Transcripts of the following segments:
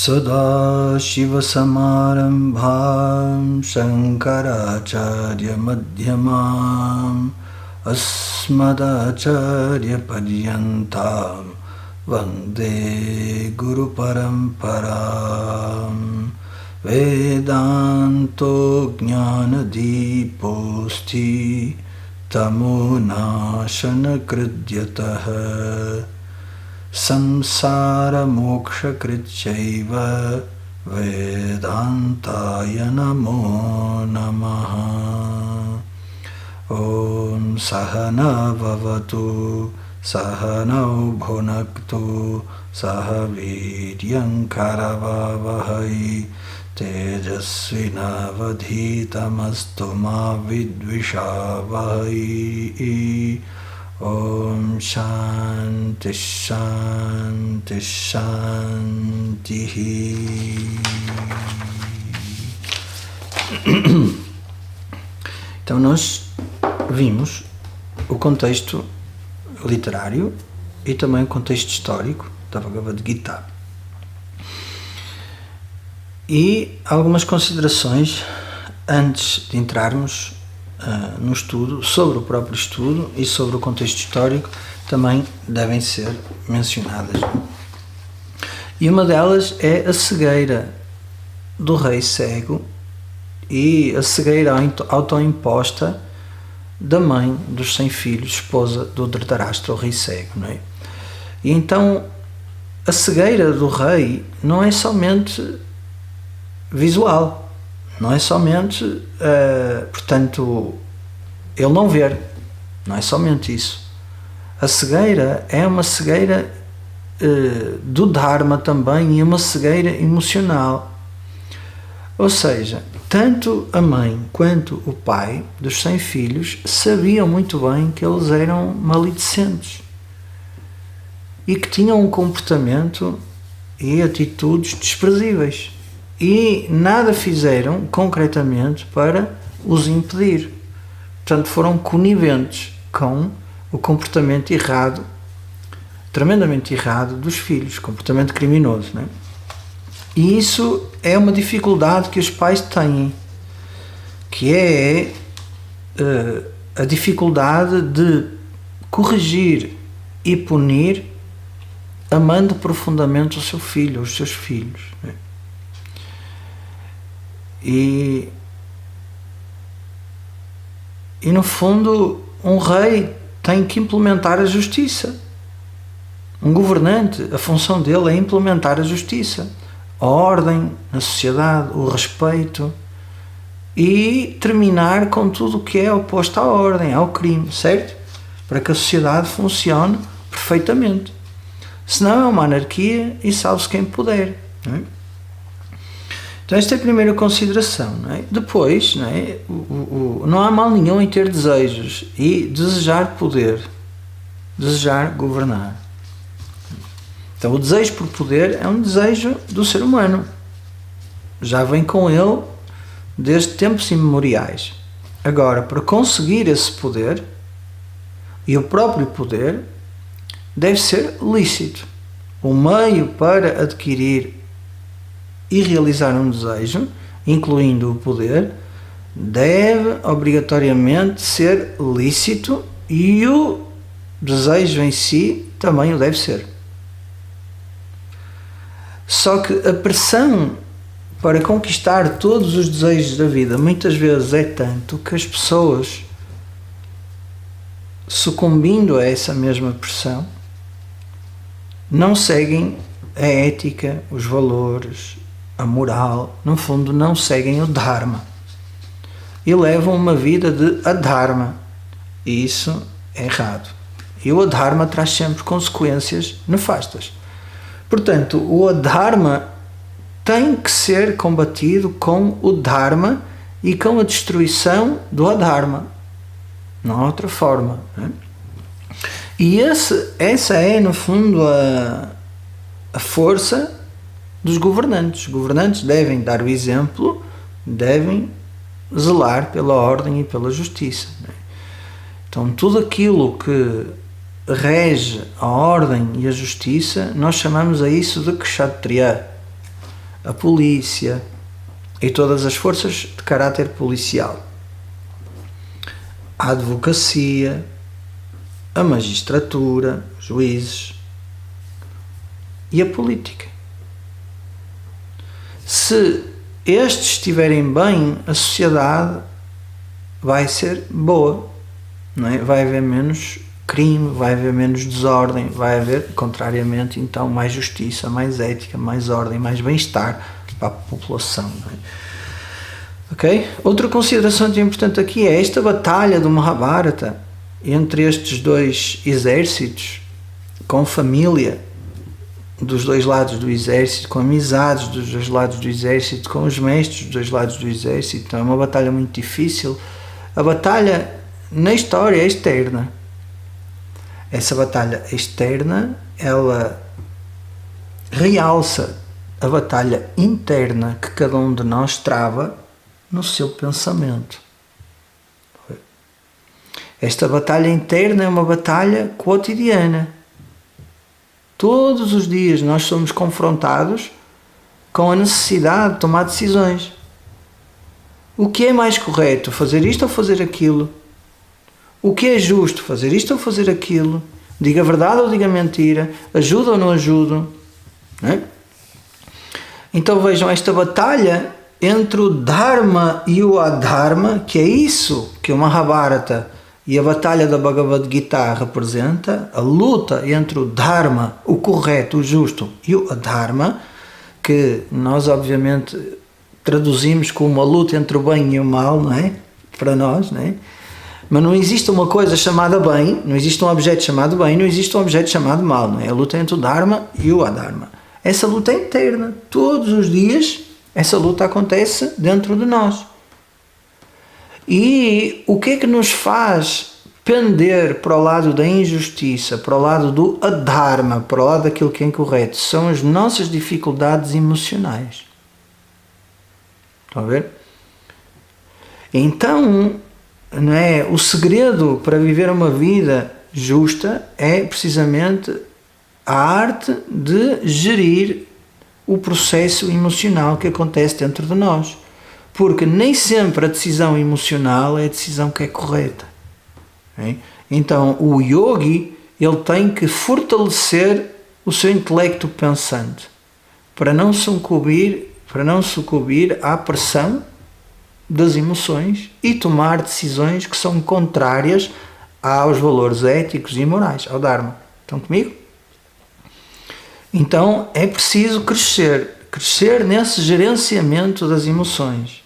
Sadashivasamarambham Shankaracharya Madhyamam Asmadacharya Paryantam Vande Guru Paramparam Vedanto Jnana Diposti Tamunashana Kridyataha Samsara Moksha Kritchaiva Vedantaya Namo Namaha. Om Sahana Vavatu Sahanau Bhunaktu Sahaviryam Karavavahai Tejasvinavadhitamastu ma vidvishavahai. Om Shanti Shanti Shanti. Então nós vimos o contexto literário e também o contexto histórico da Bhagavad Gita. E algumas considerações antes de entrarmos no estudo, sobre o próprio estudo e sobre o contexto histórico, também devem ser mencionadas. E uma delas é a cegueira do rei cego e a cegueira autoimposta da mãe dos 100 filhos, esposa do Dhritarashtra, o rei cego, não é? E então a cegueira do rei não é somente visual, não é somente, portanto, ele não ver, não é somente isso. A cegueira é uma cegueira do Dharma também, e uma cegueira emocional. Ou seja, tanto a mãe quanto o pai dos 100 filhos sabiam muito bem que eles eram maledicentes e que tinham um comportamento e atitudes desprezíveis. E nada fizeram concretamente para os impedir. Portanto, foram coniventes com o comportamento errado, tremendamente errado, dos filhos, comportamento criminoso, não é? E isso é uma dificuldade que os pais têm, que é a dificuldade de corrigir e punir amando profundamente o seu filho, os seus filhos, não é? E no fundo, um rei tem que implementar a justiça. Um governante, a função dele é implementar a justiça, a ordem na sociedade, o respeito e terminar com tudo o que é oposto à ordem, ao crime, certo? Para que a sociedade funcione perfeitamente. Senão é uma anarquia e salve-se quem puder, não é? Então esta é a primeira consideração, não é? Depois, não é? Não há mal nenhum em ter desejos e desejar poder, desejar governar. Então o desejo por poder é um desejo do ser humano. Já vem com ele desde tempos imemoriais. Agora, para conseguir esse poder, e o próprio poder, deve ser lícito. O meio para adquirir e realizar um desejo, incluindo o poder, deve obrigatoriamente ser lícito, e o desejo em si também o deve ser. Só que a pressão para conquistar todos os desejos da vida muitas vezes é tanto que as pessoas, sucumbindo a essa mesma pressão, não seguem a ética, os valores, a moral, no fundo não seguem o Dharma e levam uma vida de adharma, e isso é errado. E o adharma traz sempre consequências nefastas. Portanto, o adharma tem que ser combatido com o Dharma e com a destruição do adharma. Não há outra forma, né? E essa é, no fundo, a força dos governantes. Os governantes devem dar o exemplo, devem zelar pela ordem e pela justiça, né? Então, tudo aquilo que rege a ordem e a justiça, nós chamamos a isso de Kshatriya. a polícia e todas as forças de caráter policial, a advocacia, a magistratura, os juízes e a política. Se estes estiverem bem, a sociedade vai ser boa, não é? Vai haver menos crime, vai haver menos desordem, vai haver, contrariamente, então, mais justiça, mais ética, mais ordem, mais bem-estar para a população, não é? Ok? Outra consideração importante aqui é esta batalha do Mahabharata entre estes dois exércitos, com família dos dois lados do exército, com amizades dos dois lados do exército, com os mestres dos dois lados do exército. Então é uma batalha muito difícil. A batalha na história é externa. Essa batalha externa, ela realça a batalha interna que cada um de nós trava no seu pensamento. Esta batalha interna é uma batalha cotidiana. Todos os dias nós somos confrontados com a necessidade de tomar decisões. O que é mais correto? Fazer isto ou fazer aquilo? O que é justo? Fazer isto ou fazer aquilo? Diga a verdade ou diga a mentira? Ajudo ou não ajudo? Não é? Então vejam esta batalha entre o Dharma e o Adharma, que é isso que o Mahabharata e a batalha da Bhagavad Gita representa, a luta entre o Dharma, o correto, o justo, e o Adharma, que nós obviamente traduzimos como uma luta entre o bem e o mal, não é? Para nós, não é? Mas não existe uma coisa chamada bem, não existe um objeto chamado bem, não existe um objeto chamado mal, não é? A luta entre o Dharma e o Adharma. Essa luta é interna, todos os dias essa luta acontece dentro de nós. E o que é que nos faz pender para o lado da injustiça, para o lado do adharma, para o lado daquilo que é incorreto? São as nossas dificuldades emocionais. Estão a ver? Então, não é? O segredo para viver uma vida justa é precisamente a arte de gerir o processo emocional que acontece dentro de nós. Porque nem sempre a decisão emocional é a decisão que é correta. Então, o yogi, ele tem que fortalecer o seu intelecto pensante para não sucumbir à pressão das emoções e tomar decisões que são contrárias aos valores éticos e morais, ao Dharma. Estão comigo? Então, é preciso crescer nesse gerenciamento das emoções.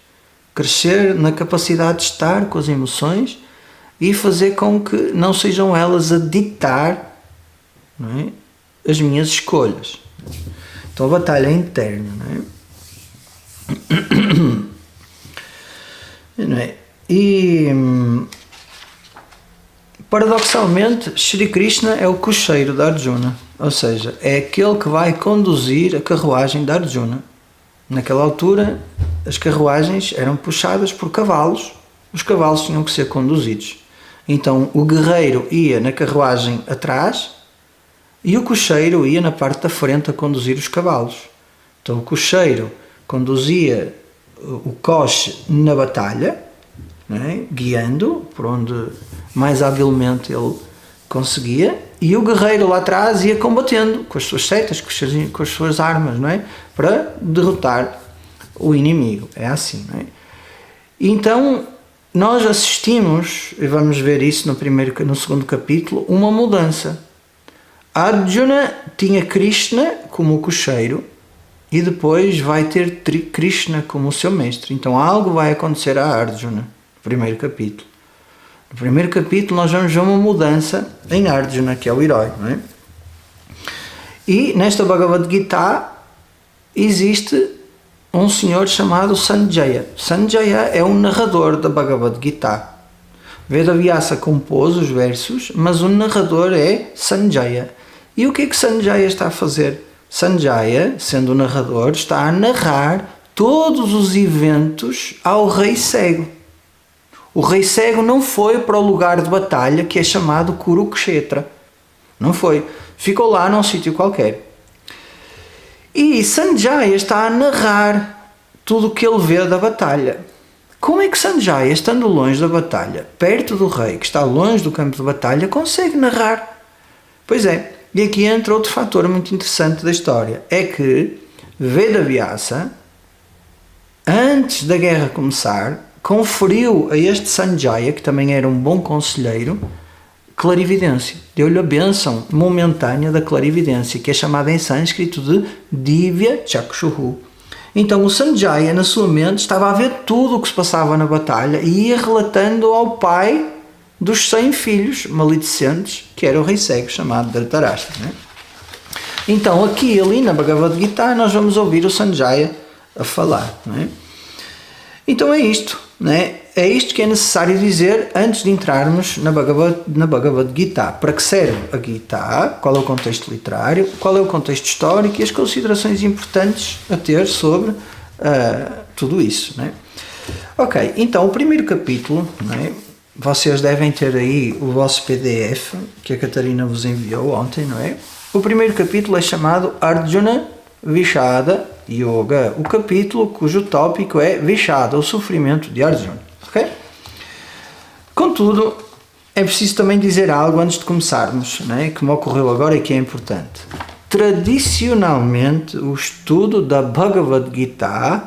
Crescer na capacidade de estar com as emoções e fazer com que não sejam elas a ditar, não é, as minhas escolhas. Então a batalha é interna, não é? E paradoxalmente, Shri Krishna é o cocheiro de Arjuna, ou seja, é aquele que vai conduzir a carruagem de Arjuna. Naquela altura, as carruagens eram puxadas por cavalos, os cavalos tinham que ser conduzidos. Então, o guerreiro ia na carruagem atrás e o cocheiro ia na parte da frente a conduzir os cavalos. Então, o cocheiro conduzia o coche na batalha, não é? Guiando por onde mais habilmente ele conseguia, e o guerreiro lá atrás ia combatendo com as suas setas, com as suas armas, não é? Para derrotar o inimigo. É assim, não é? Então, nós assistimos, e vamos ver isso no segundo capítulo, uma mudança. Arjuna tinha Krishna como o cocheiro e depois vai ter Krishna como o seu mestre. Então algo vai acontecer a Arjuna, no primeiro capítulo. No primeiro capítulo nós vamos ver uma mudança em Arjuna, que é o herói, não é? E nesta Bhagavad Gita existe um senhor chamado Sanjaya. Sanjaya é o narrador da Bhagavad Gita. Vedavyasa compôs os versos, mas o narrador é Sanjaya. E o que é que Sanjaya está a fazer? Sanjaya, sendo o narrador, está a narrar todos os eventos ao rei cego. O rei cego não foi para o lugar de batalha que é chamado Kurukshetra. Não foi. Ficou lá num sítio qualquer. E Sanjaya está a narrar tudo o que ele vê da batalha. Como é que Sanjaya, estando longe da batalha, perto do rei, que está longe do campo de batalha, consegue narrar? Pois é, e aqui entra outro fator muito interessante da história. É que Vedavyasa, antes da guerra começar, conferiu a este Sanjaya, que também era um bom conselheiro, clarividência. Deu-lhe a bênção momentânea da clarividência, que é chamada em sânscrito de Divya Chakshuhu. Então o Sanjaya, na sua mente, estava a ver tudo o que se passava na batalha e ia relatando ao pai dos 100 filhos maledicentes, que era o rei cego, chamado Dhritarashtra. Né? Então aqui ali na Bhagavad Gita nós vamos ouvir o Sanjaya a falar. Não é? Então é isto. Não é? É isto que é necessário dizer antes de entrarmos na Bhagavad Gita. Para que serve a Gita? Qual é o contexto literário? Qual é o contexto histórico? E as considerações importantes a ter sobre tudo isso. Não é? Ok, então o primeiro capítulo, não é? Vocês devem ter aí o vosso PDF que a Catarina vos enviou ontem, não é? O primeiro capítulo é chamado Arjuna Vishada Yoga, o capítulo cujo tópico é Vishada, o sofrimento de Arjuna. Ok? Contudo, é preciso também dizer algo antes de começarmos, não é? Que me ocorreu agora e que é importante. Tradicionalmente, o estudo da Bhagavad Gita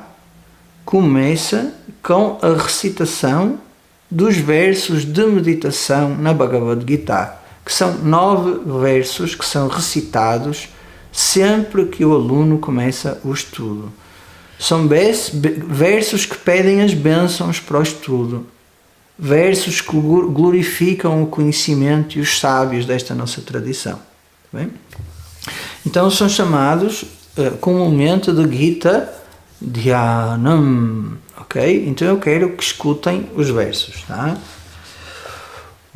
começa com a recitação dos versos de meditação na Bhagavad Gita, que são 9 versos que são recitados sempre que o aluno começa o estudo. São versos que pedem as bênçãos para o estudo, versos que glorificam o conhecimento e os sábios desta nossa tradição. Bem? Então são chamados comumente de Gita Dhyanam. Ok? Então eu quero que escutem os versos. Tá?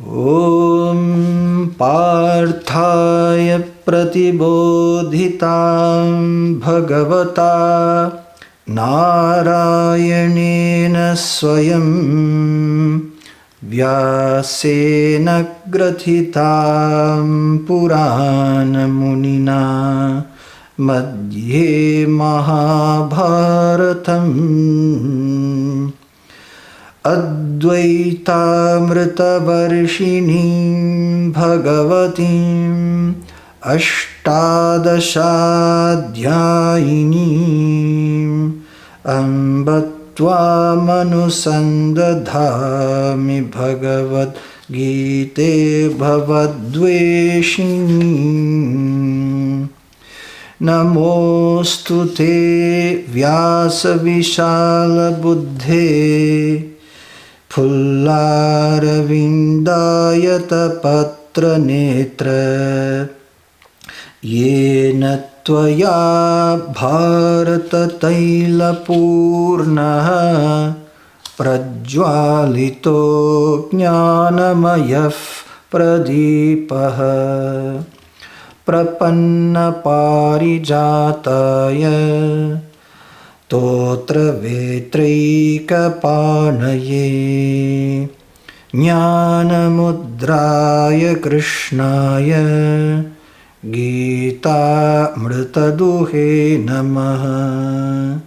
Om Parthaya Pratibodhitam Bhagavata Narayanena Swayam Vyasena Grathitam Purana Munina Madhye Mahabharatam Advaitamritavarshini Bhagavatim Ashtadashadhyayini Ambatvamanusandadhami Bhagavad Gite Bhavadveshini Namostute Vyasa Vishala Buddhe Pullarvindayata Patra Netra Yena Tvaya Bharata Taila Purnaha Prajwalito Jnanamayaf Pradipaha Prapanna Parijataya Totra Vetraika Panaye Jnana Mudraya Krishnaya Gita Mritaduhe Namaha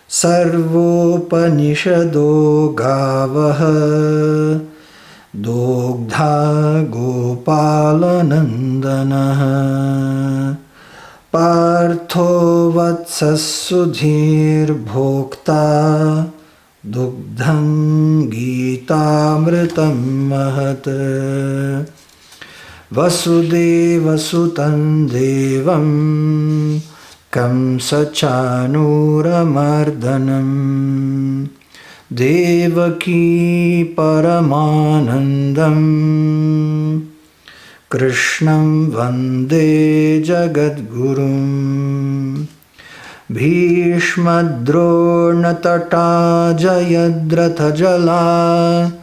Sarvopanishado Gavaha Dogdha Gopalanandanaha Partho Vatsasudhir Bhokta Dugdham Gitamritam Mahat Vasudeva Sutam Devam Kamsachanuramardanam Devaki Paramanandam Krishnam Vande Jagadgurum Bhishmadronatata Jayadratha Jala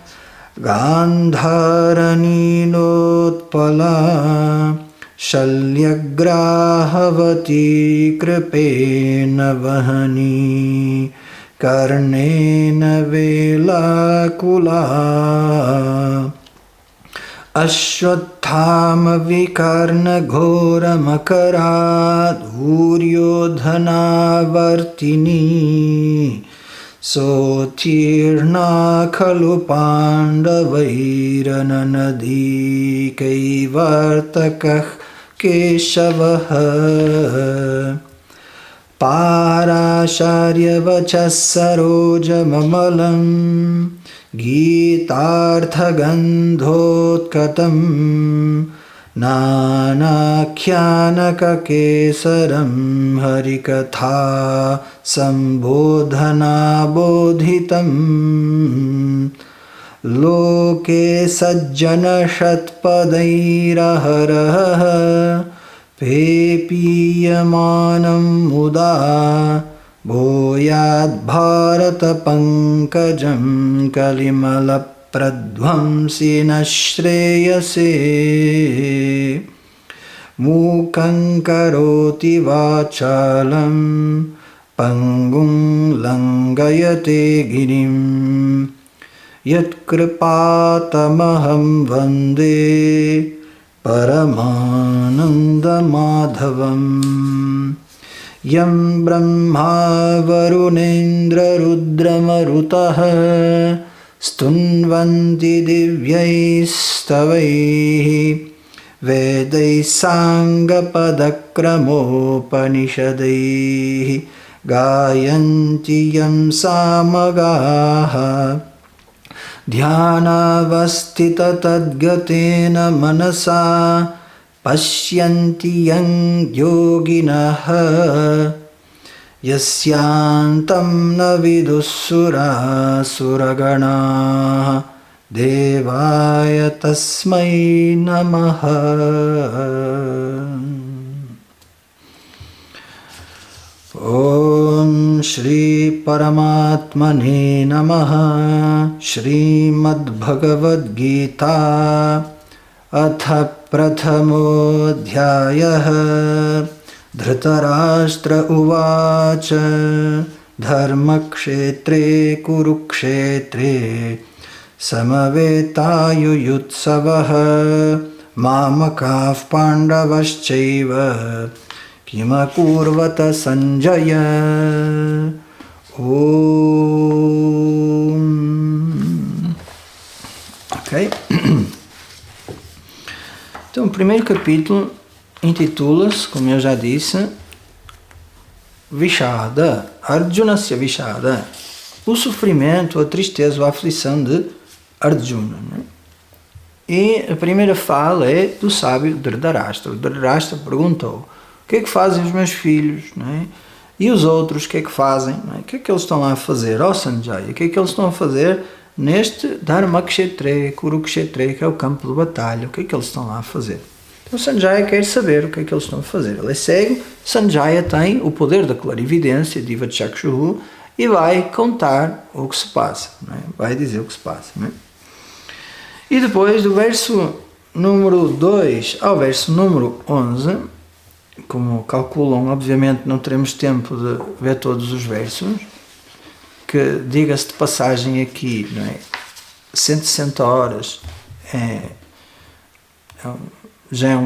Gandharanilotpala Shalyagrahavati Kripena Vahani Karnena Velakula Ashwatthama vikarna ghora makarat uryodhanavartini sotirna khalu pandavairana-nadi kaivartakah keshavah Parasharya vachas sarojamamalam Gītārtha-gandhotkatam Nānākhyanaka-kesaram Harikatha Sambodhana-bodhitam Loke sajjana-shatpadairaharaha Pepiyamanam muda Bhoyad bharata pankajam kalimala pradvamsina shreyase Mukhaṁ karoti vachalam pangum langayate girim Yatkripātamaham vande Paramananda-madhavam Yam brahma varunendra rudra-marutaha stunvanti divyaistavaihi vedai-sanga-padakramopanishadaihi gayanti yam samagaha Dhyanavastita tadgatena manasa Pashyanti yang yoginaha Yasyantam na vidussura suragana Devaya tasmai namaha Om Shri Paramatmane Namaha Shrimad Bhagavad Gita Atha Prathamodhyayaha Dhritarashtra Uvacha Dharmakshetre Kurukshetre Samavetayu-yutsavaha Mamakav Pandavaschaiva Kimakurvata Sanjaya Om. Ok? Então, o primeiro capítulo intitula-se, como eu já disse, Vishada, Arjunasya Vishada, o sofrimento, a tristeza, a aflição de Arjuna. Né? E a primeira fala é do sábio Dhritarashtra. O Dhritarashtra perguntou: o que é que fazem os meus filhos? Não é? E os outros, o que é que fazem? Não é? O que é que eles estão lá a fazer? Ó Sanjaya, o que é que eles estão a fazer neste Dharmakshetra, Kurukshetra, que é o campo de batalha? O que é que eles estão lá a fazer? Então Sanjaya quer saber o que é que eles estão a fazer. Ele é cego, Sanjaya tem o poder da clarividência, Diva Chakshuhu, e vai contar o que se passa. Não é? Vai dizer o que se passa. Não é? E depois, do verso número 2 ao verso número 11, como calculam, obviamente não teremos tempo de ver todos os versos, que, diga-se de passagem aqui, não é? 160 horas já é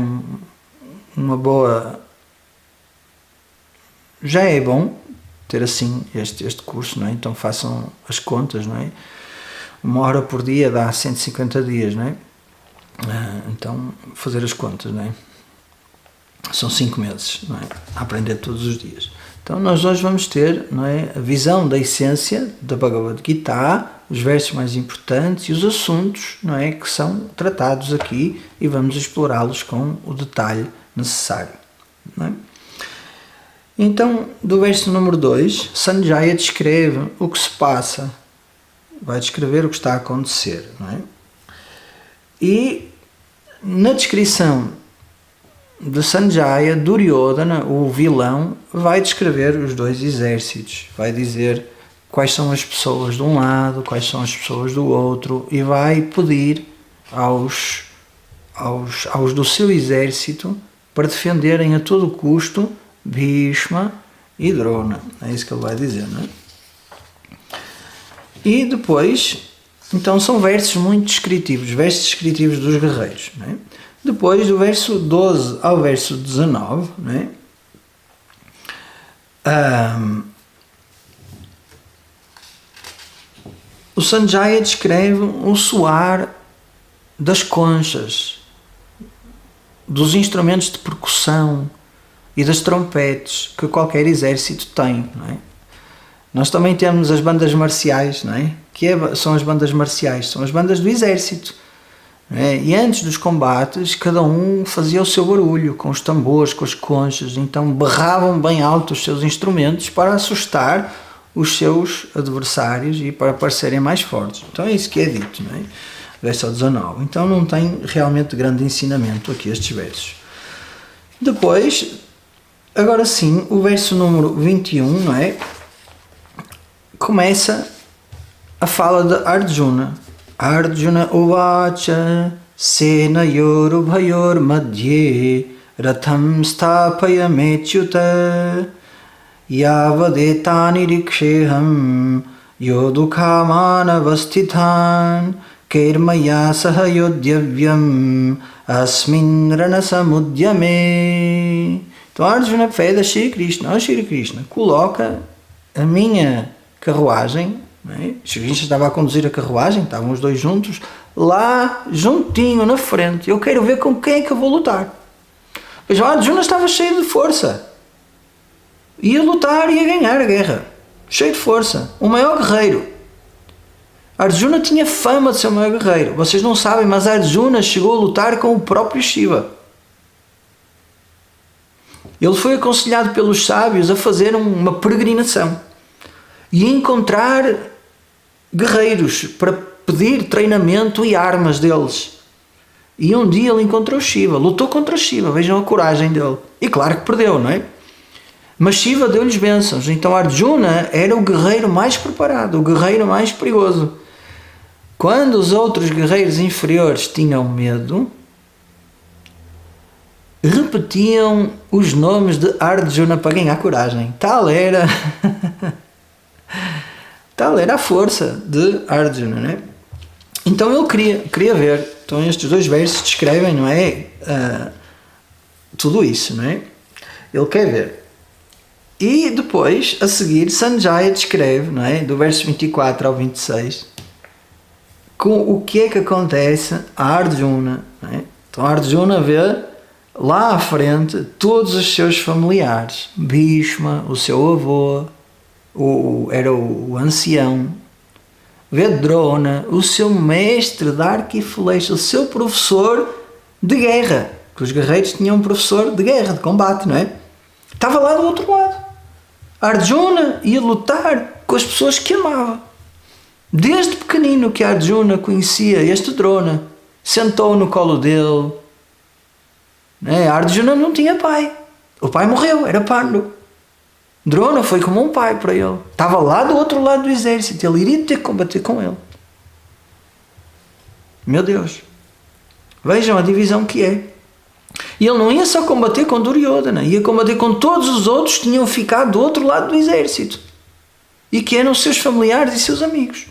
uma boa... Já é bom ter assim este curso, não é? Então façam as contas, não é? 1 hora por dia dá 150 dias, não é? Então, fazer as contas, não é? São 5 meses, não é? A aprender todos os dias. Então nós hoje vamos ter, não é, a visão da essência da Bhagavad Gita, os versos mais importantes e os assuntos, não é, que são tratados aqui, e vamos explorá-los com o detalhe necessário. Não é? Então, do verso número 2, Sanjaya descreve o que se passa, vai descrever o que está a acontecer. Não é? E na descrição de Sanjaya, Duryodhana, o vilão, vai descrever os dois exércitos, vai dizer quais são as pessoas de um lado, quais são as pessoas do outro, e vai pedir aos do seu exército para defenderem a todo custo Bhishma e Drona. É isso que ele vai dizer, não é? E depois Então são versos muito descritivos, versos descritivos dos guerreiros. Não é? Depois, do verso 12 ao verso 19, não é? O Sanjaya descreve o soar das conchas, dos instrumentos de percussão e das trompetes que qualquer exército tem. Não é? Nós também temos as bandas marciais, não é? São as bandas marciais, são as bandas do exército. Não é? E antes dos combates, cada um fazia o seu barulho, com os tambores, com as conchas, então berravam bem alto os seus instrumentos para assustar os seus adversários e para parecerem mais fortes. Então é isso que é dito, não é? Verso 19. Então não tem realmente grande ensinamento aqui estes versos. Depois, agora sim, o verso número 21, não é? Começa a fala de Arjuna. Arjuna uvacha senayor ubhayor madhye ratham sthapayamechuta yavadetani riksheham yodukhamanavastithan kermaya sahayodhyavyam asmin ranasamudyame. Então Arjuna pede a Shri Krishna, Shri Krishna, coloca a minha carruagem, não é? Shri Krishna estava a conduzir a carruagem, estavam os dois juntos, lá juntinho na frente, eu quero ver com quem é que eu vou lutar. Vejam, Arjuna estava cheio de força, ia lutar e ia ganhar a guerra, cheio de força, o maior guerreiro. Arjuna tinha fama de ser o maior guerreiro, vocês não sabem, mas Arjuna chegou a lutar com o próprio Shiva. Ele foi aconselhado pelos sábios a fazer uma peregrinação e encontrar guerreiros para pedir treinamento e armas deles. E um dia ele encontrou Shiva, lutou contra Shiva, vejam a coragem dele. E claro que perdeu, não é? Mas Shiva deu-lhes bênçãos, então Arjuna era o guerreiro mais preparado, o guerreiro mais perigoso. Quando os outros guerreiros inferiores tinham medo, repetiam os nomes de Arjuna para ganhar coragem. Tal era a força de Arjuna, não é? Então ele queria ver. Então estes dois versos descrevem, não é? Tudo isso, não é? Ele quer ver. E depois, a seguir, Sanjaya descreve, não é? Do verso 24 ao 26, com o que é que acontece a Arjuna, não é? Então Arjuna vê lá à frente todos os seus familiares, Bhishma, o seu avô, era o ancião, vê Drona, o seu mestre de arco e flecha, o seu professor de guerra, que os guerreiros tinham um professor de guerra, de combate, não é? Estava lá do outro lado. Arjuna ia lutar com as pessoas que amava. Desde pequenino que Arjuna conhecia este Drona, sentou no colo dele. Arjuna não tinha pai. O pai morreu, era Pandu. Drona foi como um pai para ele. Estava lá do outro lado do exército. Ele iria ter que combater com ele. Meu Deus. Vejam a divisão que é. E ele não ia só combater com Duryodhana. Ia combater com todos os outros que tinham ficado do outro lado do exército. E que eram seus familiares e seus amigos.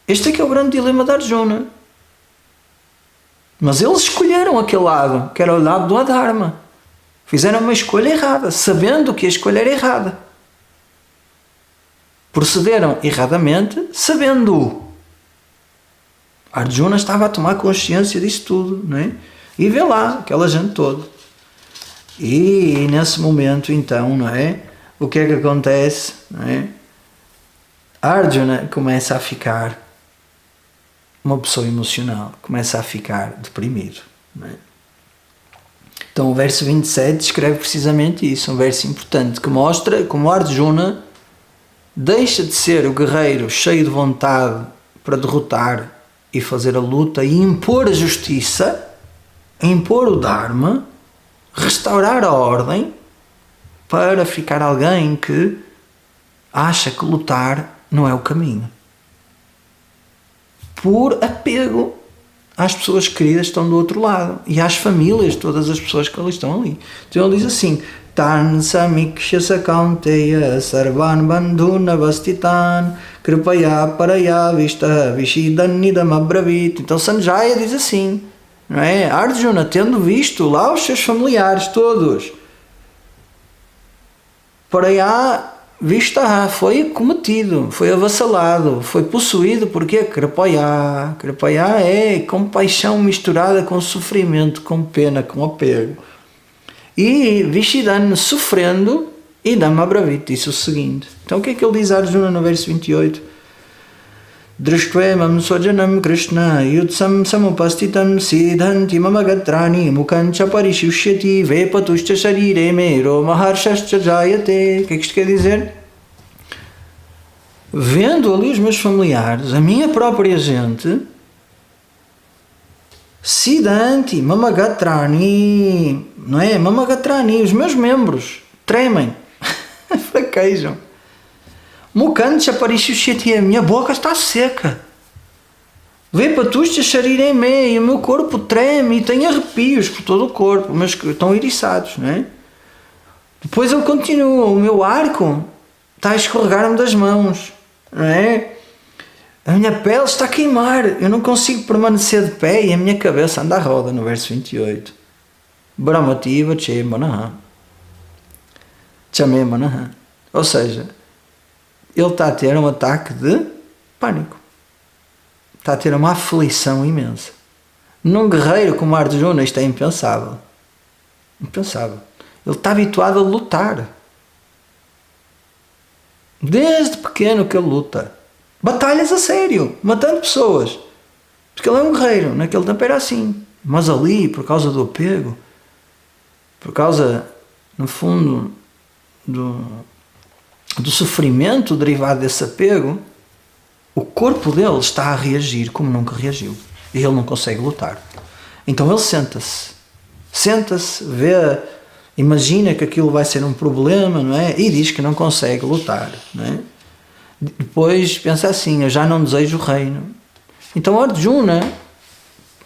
Este é que é o grande dilema de Arjuna. Mas eles escolheram aquele lado, que era o lado do Adharma. Fizeram uma escolha errada, sabendo que a escolha era errada. Procederam erradamente, sabendo-o. Arjuna estava a tomar consciência disso tudo, não é? E vê lá, aquela gente toda. E nesse momento, então, não é? O que é que acontece, não é? Arjuna começa a ficar uma pessoa emocional, começa a ficar deprimido, não é? Então o verso 27 descreve precisamente isso, um verso importante que mostra como Arjuna deixa de ser o guerreiro cheio de vontade para derrotar e fazer a luta e impor a justiça, impor o Dharma, restaurar a ordem, para ficar alguém que acha que lutar não é o caminho. Por apego às pessoas queridas que estão do outro lado e às famílias, todas as pessoas que ali estão ali. Então ele diz assim: Tan samiksha kaunteya sarvan bandhuna vastitan kripaya paraya vista vishidanidam abravit. Então Sanjaya diz assim, não é? Arjuna, tendo visto lá os seus familiares todos, paraya vista, foi cometido, foi avassalado, foi possuído, porque Kripaya é compaixão misturada com sofrimento, com pena, com apego. E Vishidan sofrendo, e Dhamma Bravit, disse o seguinte. Então o que é que ele diz a Arjuna no verso 28? Drishtve swajanam Krishna yutsam samupastitam siddhanti mamagatrani mukhancha parishyushyati vepatushcha sharire mero maharshascha jayate. O que é que isto quer dizer? Vendo ali os meus familiares, a minha própria gente, siddhanti mamagatrani, não é? Mamagatrani, os meus membros tremem, fraquejam. Mukhancha parishyushyati, a minha boca está seca. Vepatushcha sharireme, e o meu corpo treme e tem arrepios por todo o corpo, mas estão eriçados, não é? Depois ele continua: o meu arco está a escorregar-me das mãos, não é? A minha pele está a queimar, eu não consigo permanecer de pé e a minha cabeça anda à roda, no verso 28. Brahmativa che manaha. Chame manaha. Ou seja, ele está a ter um ataque de pânico. Está a ter uma aflição imensa. Num guerreiro como Arjuna, isto é impensável. Impensável. Ele está habituado a lutar. Desde pequeno que ele luta. Batalhas a sério, matando pessoas. Porque ele é um guerreiro, naquele tempo era assim. Mas ali, por causa do apego, por causa, no fundo, do sofrimento derivado desse apego, o corpo dele está a reagir como nunca reagiu. E ele não consegue lutar. Então ele senta-se, imagina que aquilo vai ser um problema, não é? E diz que não consegue lutar, não é? Depois pensa assim: eu já não desejo o reino. Então Arjuna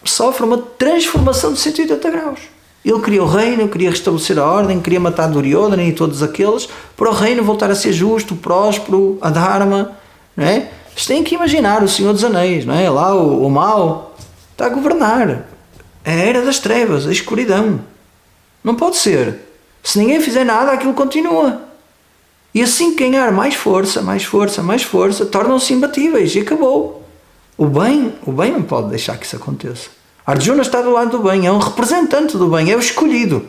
sofre uma transformação de 180 graus. Ele queria o reino, queria restabelecer a ordem, queria matar Duryodhana e todos aqueles, para o reino voltar a ser justo, próspero, a dharma, não é? Vocês têm que imaginar o Senhor dos Anéis, não é? Lá o mal está a governar. É a era das trevas, a escuridão. Não pode ser. Se ninguém fizer nada, aquilo continua. E assim que ganhar mais força, tornam-se imbatíveis e acabou. O bem não pode deixar que isso aconteça. Arjuna está do lado do bem, é um representante do bem, é o escolhido.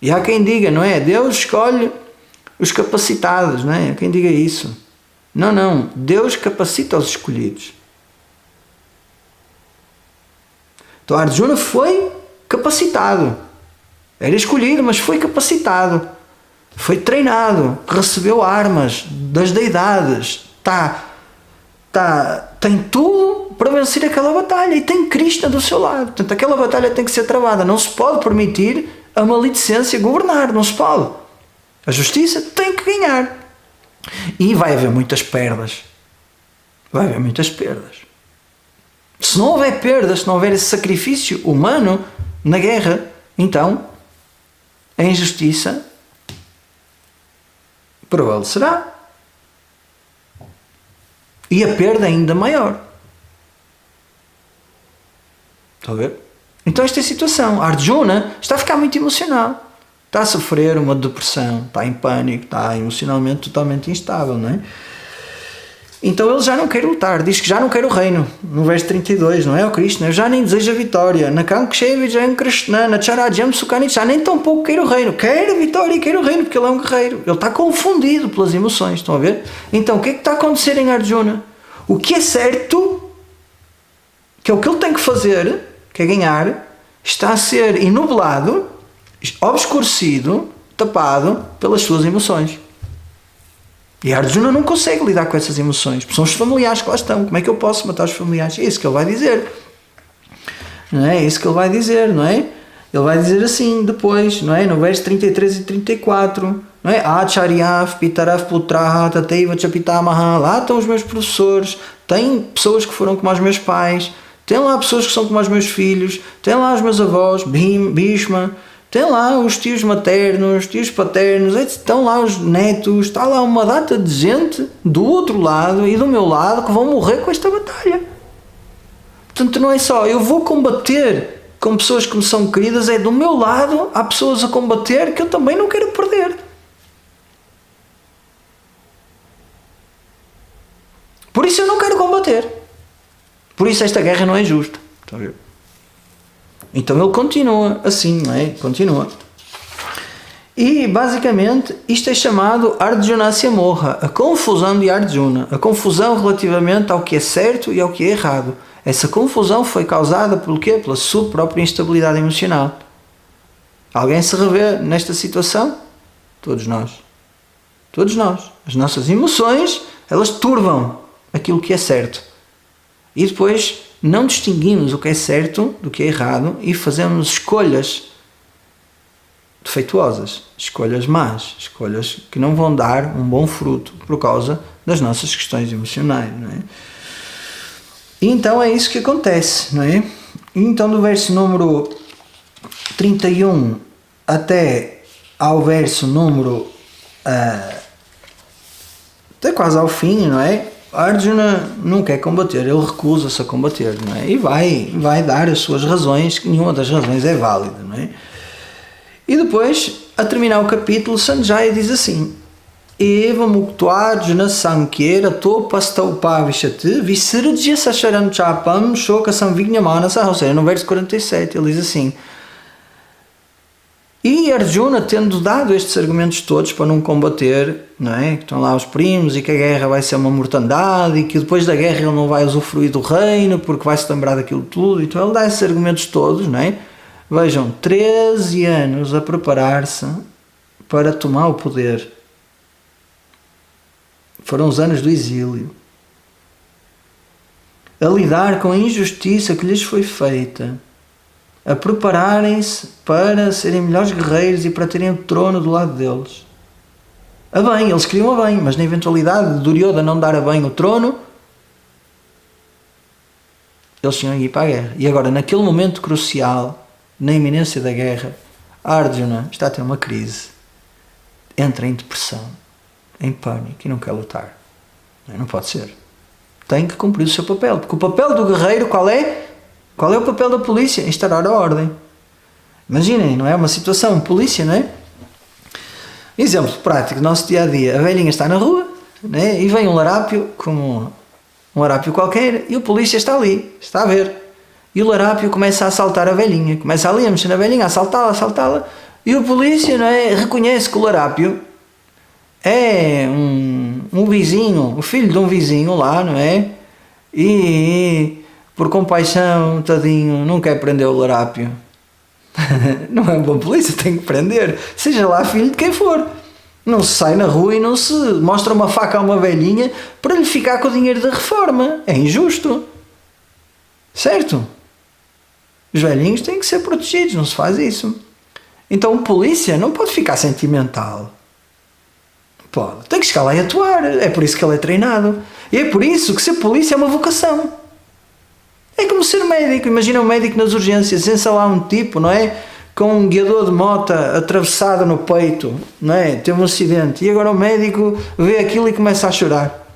E há quem diga, não é? Deus escolhe os capacitados, não é? Há quem diga isso. Não. Deus capacita os escolhidos. Então Arjuna foi capacitado. Era escolhido, mas foi capacitado. Foi treinado. Recebeu armas das deidades. Tem tudo para vencer aquela batalha. E tem Krishna do seu lado. Portanto, aquela batalha tem que ser travada. Não se pode permitir a maledicência governar. Não se pode. A justiça tem que ganhar. E vai haver muitas perdas. Se não houver perdas, se não houver esse sacrifício humano na guerra, então a injustiça prevalecerá. E a perda ainda maior. Estão a ver? Então esta é a situação. Arjuna está a ficar muito emocionado. Está a sofrer uma depressão, está em pânico, está emocionalmente totalmente instável, não é? Então ele já não quer lutar, diz que já não quer o reino, no verso 32, não é? O Krishna, eu já nem desejo a vitória, já nem tão pouco quer o reino, quer a vitória e quer o reino, porque ele é um guerreiro, ele está confundido pelas emoções, estão a ver? Então o que é que está a acontecer em Arjuna? O que é certo, que é o que ele tem que fazer, que é ganhar, está a ser enublado, obscurecido, tapado pelas suas emoções. E Arjuna não consegue lidar com essas emoções, porque são os familiares que lá estão. Como é que eu posso matar os familiares? É isso que ele vai dizer. Não é? É isso que ele vai dizer, não é? Ele vai dizer assim depois, não é? No verso 33 e 34, não é? Acharyav, Pitarav, Putraha, Tateiva, Chapitamaha, lá estão os meus professores, tem pessoas que foram como os meus pais, tem lá pessoas que são como os meus filhos, tem lá os meus avós, Bhishma, tem lá os tios maternos, tios paternos, estão lá os netos, está lá uma data de gente do outro lado e do meu lado que vão morrer com esta batalha. Portanto, não é só eu vou combater com pessoas que me são queridas, é do meu lado há pessoas a combater que eu também não quero perder. Por isso eu não quero combater. Por isso esta guerra não é justa. Então ele continua assim, não é? Continua. E basicamente isto é chamado Arjunasya Moha, a confusão de Arjuna, a confusão relativamente ao que é certo e ao que é errado. Essa confusão foi causada pelo quê? Pela sua própria instabilidade emocional. Alguém se revê nesta situação? Todos nós. Todos nós. As nossas emoções, elas turvam aquilo que é certo. E depois não distinguimos o que é certo do que é errado e fazemos escolhas defeituosas, escolhas más, escolhas que não vão dar um bom fruto por causa das nossas questões emocionais, não é? E então é isso que acontece, não é? E então do verso número 31 até ao verso número até quase ao fim, não é? Arjuna não quer combater, ele recusa-se a combater, não é? E vai dar as suas razões, que nenhuma das razões é válida, não é? E depois, a terminar o capítulo, Sanjaya diz assim: Eva muktva Arjuna sankyera topastaupa vishati visirjya sasharam chapam shoka samvignamana, ou seja, no verso 47 ele diz assim: e Arjuna, tendo dado estes argumentos todos para não combater, não é? Que estão lá os primos e que a guerra vai ser uma mortandade e que depois da guerra ele não vai usufruir do reino porque vai se lembrar daquilo tudo, então ele dá esses argumentos todos, não é? Vejam, 13 anos a preparar-se para tomar o poder. Foram os anos do exílio. A lidar com a injustiça que lhes foi feita. A prepararem-se para serem melhores guerreiros e para terem o trono do lado deles. A bem, eles queriam a bem, mas na eventualidade de Duryodhana não dar a bem o trono, eles tinham que ir para a guerra. E agora, naquele momento crucial, na iminência da guerra, Arjuna está a ter uma crise. Entra em depressão, em pânico e não quer lutar. Não pode ser. Tem que cumprir o seu papel. Porque o papel do guerreiro qual é? Qual é o papel da polícia? Instaurar a ordem. Imaginem, não é? Uma situação, polícia, não é? Exemplo prático, nosso dia a dia. A velhinha está na rua, não é? E vem um larápio, como um larápio qualquer, e o polícia está ali, está a ver. E o larápio começa a assaltar a velhinha. Começa ali a mexer na velhinha, a assaltá-la. E o polícia, não é? Reconhece que o larápio é um vizinho, o filho de um vizinho lá, não é? E por compaixão, tadinho, não quer prender o larápio. Não é um bom polícia, tem que prender, seja lá filho de quem for. Não se sai na rua e não se mostra uma faca a uma velhinha para lhe ficar com o dinheiro da reforma. É injusto. Certo? Os velhinhos têm que ser protegidos, não se faz isso. Então o polícia não pode ficar sentimental. Pode. Tem que chegar lá e atuar. É por isso que ele é treinado. E é por isso que ser polícia é uma vocação. É como ser médico. Imagina um médico nas urgências, sem lá um tipo, não é? Com um guiador de moto atravessado no peito, não é? Teve um acidente. E agora o médico vê aquilo e começa a chorar.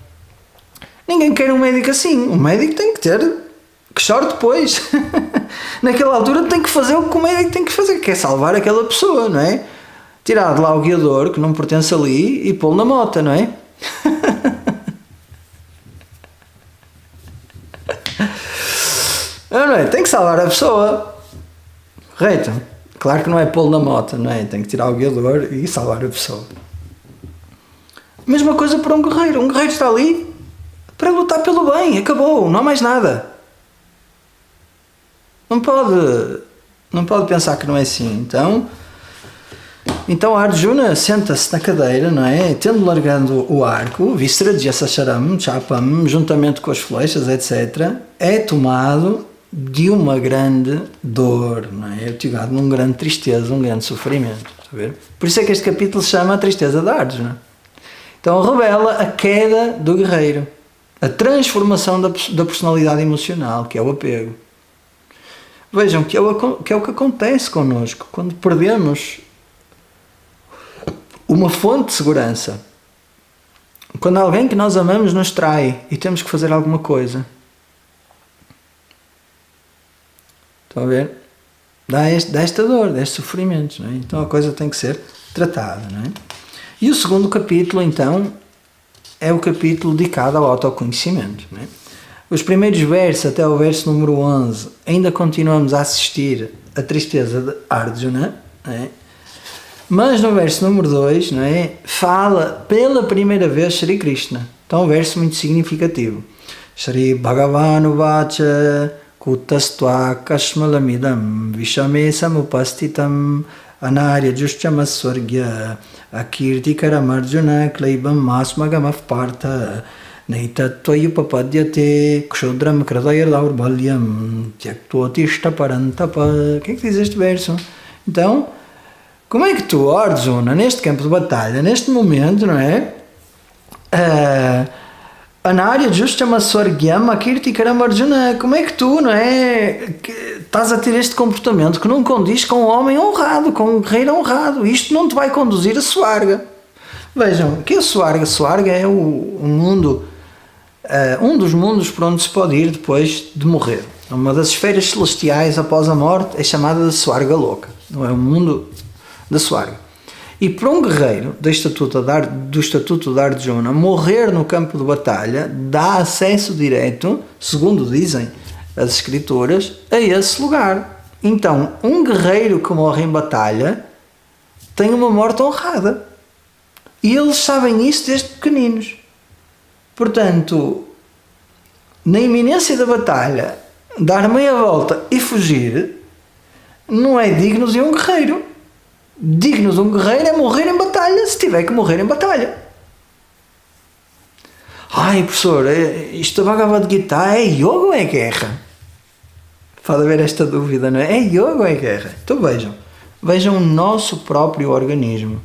Ninguém quer um médico assim. Um médico tem que ter... que chore depois. Naquela altura tem que fazer o que o médico tem que fazer, que é salvar aquela pessoa, não é? Tirar de lá o guiador, que não pertence ali, e pô-lo na moto, não é? Não é? Tem que salvar a pessoa. Correto? Claro que não é pô-lo na moto, não é? Tem que tirar o guiador e salvar a pessoa. Mesma coisa para um guerreiro. Um guerreiro está ali para lutar pelo bem. Acabou. Não há mais nada. Não pode pensar que não é assim. Então Arjuna senta-se na cadeira, não é? Tendo largando o arco, Visrajya Sasharam, Chapam, juntamente com as flechas, etc., é tomado de uma grande dor, não é? É motivado numa grande tristeza, um grande sofrimento. Está a ver? Por isso é que este capítulo se chama A Tristeza de Arjuna. Então revela a queda do guerreiro, a transformação da personalidade emocional, que é o apego. Vejam que é o que acontece connosco quando perdemos uma fonte de segurança. Quando alguém que nós amamos nos trai e temos que fazer alguma coisa. Estão a ver? Dá esta dor, destes sofrimentos. Não é? Então a coisa tem que ser tratada. Não é? E o segundo capítulo, então, é o capítulo dedicado ao autoconhecimento. Não é? Os primeiros versos, até o verso número 11, ainda continuamos a assistir à tristeza de Arjuna. Não é? Mas no verso número 2, não é? Fala pela primeira vez Shri Krishna. Então, um verso muito significativo. Shri Bhagavan Uvacha Kutastva Kashmalamidam Vishame Samupastitam Anarya Juschamaswargya Akirtikaram Arjuna Klaibam Masmagamaf Partha Neitattvayupapadyate Kshudram Kradayardaurbalyam Tyaktotishta Parantapa. O que é que diz este verso? Então, como é que tu, Arjuna, neste campo de batalha, neste momento, não é? Anarya Juschamaswargyam Akirtikaram Arjuna, como é que tu, não é? Estás a ter este comportamento que não condiz com um homem honrado, com um guerreiro honrado. Isto não te vai conduzir a Swarga. Vejam, o que é Swarga? Swarga é o mundo, um dos mundos por onde se pode ir depois de morrer. Uma das esferas celestiais após a morte é chamada de Swarga Loka. Não é o mundo da Swarga. E para um guerreiro do estatuto de Arjuna, morrer no campo de batalha dá acesso direto, segundo dizem as escrituras, a esse lugar. Então, um guerreiro que morre em batalha tem uma morte honrada. E eles sabem isso desde pequeninos. Portanto, na iminência da batalha, dar meia volta e fugir não é digno de um guerreiro. Digno de um guerreiro é morrer em batalha, se tiver que morrer em batalha. Ai, professor, isto da Bhagavad Gita é yoga ou é guerra? Pode haver esta dúvida, não é? É yoga ou é guerra? Então vejam o nosso próprio organismo.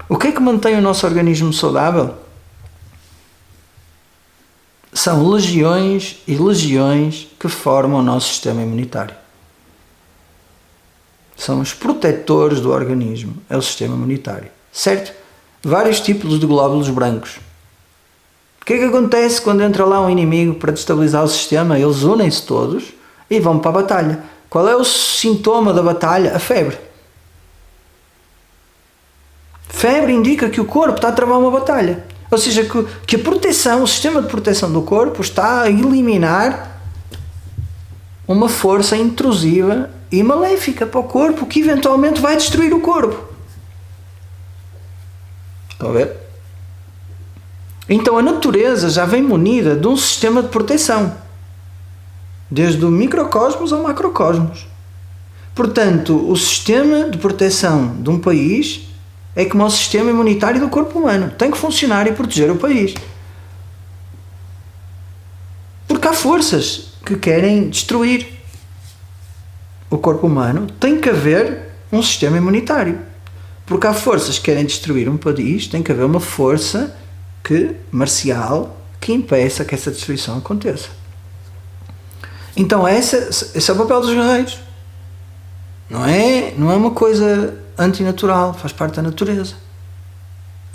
O que é que mantém o nosso organismo saudável? São legiões e legiões que formam o nosso sistema imunitário. São os protetores do organismo, é o sistema imunitário. Certo? Vários tipos de glóbulos brancos. O que é que acontece quando entra lá um inimigo para destabilizar o sistema? Eles unem-se todos e vão para a batalha. Qual é o sintoma da batalha? A febre. Febre indica que o corpo está a travar uma batalha. Ou seja, que a proteção, o sistema de proteção do corpo está a eliminar uma força intrusiva e maléfica para o corpo que eventualmente vai destruir o corpo. Estão a ver? Então a natureza já vem munida de um sistema de proteção, desde o microcosmos ao macrocosmos. Portanto, o sistema de proteção de um país é como o sistema imunitário do corpo humano. Tem que funcionar e proteger o país. Porque há forças que querem destruir o corpo humano. Tem que haver um sistema imunitário. Porque há forças que querem destruir um país, tem que haver uma força marcial que impeça que essa destruição aconteça. Então esse é o papel dos guerreiros. Não é uma coisa antinatural, faz parte da natureza.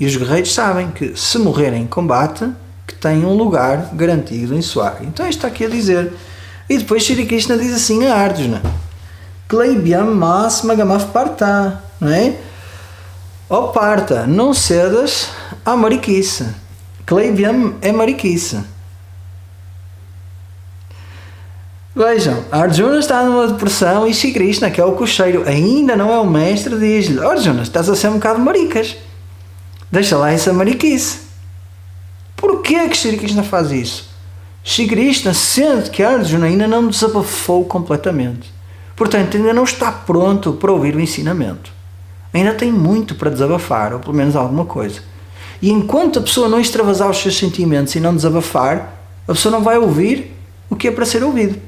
E os guerreiros sabem que se morrerem em combate, que têm um lugar garantido em Swarga. Então isto está aqui a dizer. E depois Shri Krishna diz assim a Arjuna: Klaibyam mas magamaf partha, não é? Ó Partha, não cedas à mariquice. Klaibyam é mariquice. Vejam, Arjuna está numa depressão e Shri Krishna, que é o cocheiro, ainda não é o mestre, diz-lhe: Arjuna, estás a ser um bocado maricas. Deixa lá essa mariquice. Porquê que Shri Krishna faz isso? Shri Krishna sente que Arjuna ainda não desabafou completamente. Portanto, ainda não está pronto para ouvir o ensinamento. Ainda tem muito para desabafar, ou pelo menos alguma coisa. E enquanto a pessoa não extravasar os seus sentimentos e não desabafar, a pessoa não vai ouvir o que é para ser ouvido.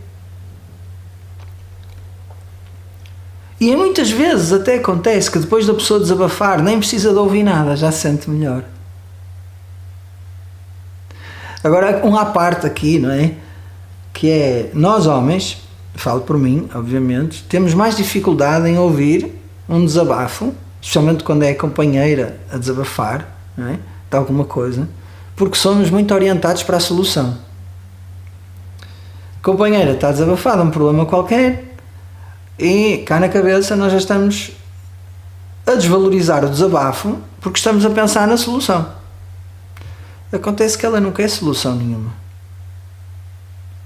E muitas vezes até acontece que depois da pessoa desabafar, nem precisa de ouvir nada, já se sente melhor. Agora, um à parte aqui, não é? Que é, nós homens, falo por mim, obviamente, temos mais dificuldade em ouvir um desabafo, especialmente quando é a companheira a desabafar, não é? De alguma coisa, porque somos muito orientados para a solução. A companheira está desabafada um problema qualquer e cá na cabeça nós já estamos a desvalorizar o desabafo porque estamos a pensar na solução. Acontece que ela não quer solução nenhuma.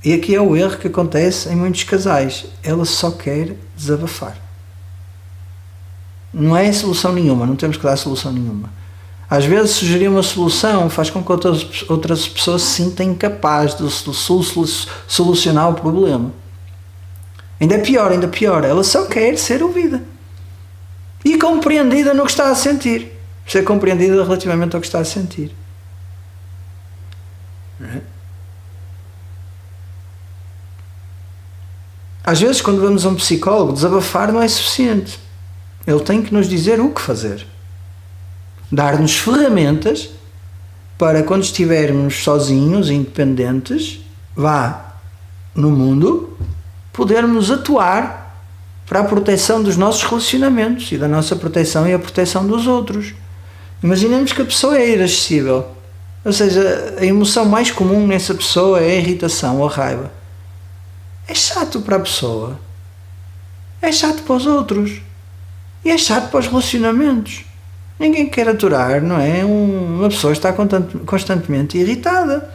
E aqui é o erro que acontece em muitos casais. Ela só quer desabafar. Não é solução nenhuma, não temos que dar solução nenhuma. Às vezes sugerir uma solução faz com que outras pessoas se sintam incapazes de solucionar o problema. Ainda pior, ela só quer ser ouvida. E compreendida no que está a sentir. Ser compreendida relativamente ao que está a sentir. Às vezes, quando vamos a um psicólogo, desabafar não é suficiente. Ele tem que nos dizer o que fazer. Dar-nos ferramentas para quando estivermos sozinhos, independentes, no mundo, podermos atuar para a proteção dos nossos relacionamentos e da nossa proteção e a proteção dos outros. Imaginemos que a pessoa é irascível. Ou seja, a emoção mais comum nessa pessoa é a irritação ou a raiva. É chato para a pessoa. É chato para os outros. E é chato para os relacionamentos. Ninguém quer aturar, não é? Uma pessoa está constantemente irritada.